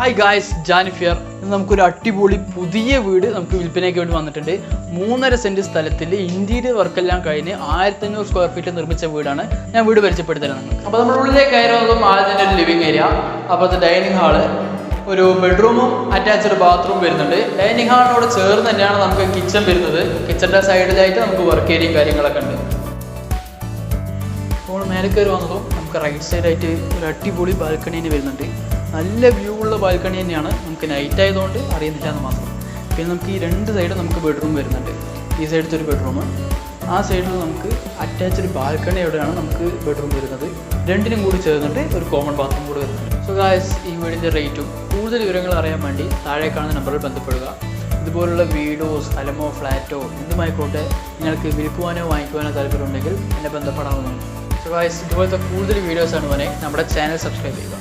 Hi guys, ജാനിഫിയർ. ഇന്ന് നമുക്കൊരു അടിപൊളി പുതിയ വീട് നമുക്ക് വിൽപ്പനയ്ക്ക് വേണ്ടി വന്നിട്ടുണ്ട്. 3.5 സെൻറ്റ് സ്ഥലത്തിൽ ഇൻറ്റീരിയർ വർക്കെല്ലാം കഴിഞ്ഞ് 1500 സ്ക്വയർ ഫീറ്റ് നിർമ്മിച്ച വീടാണ്. ഞാൻ വീട് പരിചയപ്പെടുത്തരുത് നിങ്ങൾക്ക്. അപ്പോൾ നമ്മുടെ ഉള്ളിലേക്ക് കയറുന്നതും ആദ്യം ഒരു ലിവിങ് ഏരിയ, അപ്പോഴത്തെ ഡൈനിങ് ഹാള്, ഒരു ബെഡ്റൂമും അറ്റാച്ച്ഡ് ബാത്റൂം വരുന്നുണ്ട്. ഡൈനിങ് ഹാളിനോട് ചേർന്ന് തന്നെയാണ് നമുക്ക് കിച്ചൺ വരുന്നത്. കിച്ചൻ്റെ സൈഡിലായിട്ട് നമുക്ക് വർക്ക് ഏരിയയും കാര്യങ്ങളൊക്കെ ഉണ്ട്. അപ്പോൾ മേലെ കയറി വന്നതും നമുക്ക് റൈറ്റ് സൈഡായിട്ട് ഒരു അടിപൊളി ബാൽക്കണി തന്നെ വരുന്നുണ്ട്. നല്ല വ്യൂ ഉള്ള ബാൽക്കണി തന്നെയാണ്. നമുക്ക് നൈറ്റ് ആയതുകൊണ്ട് അറിയുന്നില്ല എന്ന് മാത്രം. പിന്നെ നമുക്ക് ഈ 2 സൈഡും നമുക്ക് ബെഡ്റൂം വരുന്നുണ്ട്. ഈ സൈഡത്തെ ഒരു ബെഡ്റൂം, ആ സൈഡിൽ നമുക്ക് അറ്റാച്ച്ഡ് ബാൽക്കണി എവിടെയാണ് നമുക്ക് ബെഡ്റൂം വരുന്നത്. രണ്ടിനും കൂടി ചേർന്നിട്ട് ഒരു കോമൺ ബാത്റൂം കൂടി വരുന്നുണ്ട്. സോ ഗായ്സ്, ഈ വീടിൻ്റെ റേറ്റും കൂടുതൽ വിവരങ്ങൾ അറിയാൻ വേണ്ടി താഴെ കാണുന്ന നമ്പറിൽ ബന്ധപ്പെടുക. ഇതുപോലുള്ള വീടോ സ്ഥലമോ ഫ്ലാറ്റോ എന്തുമായിക്കോട്ടെ നിങ്ങൾക്ക് വിൽക്കുവാനോ വാങ്ങിക്കുവാനോ താല്പര്യമുണ്ടെങ്കിൽ എന്നെ ബന്ധപ്പെടാവുന്നതാണ്. സോ ഗായ്സ്, ഇതുപോലത്തെ കൂടുതൽ വീഡിയോസാണ് നമ്മുടെ ചാനൽ സബ്സ്ക്രൈബ് ചെയ്യുക.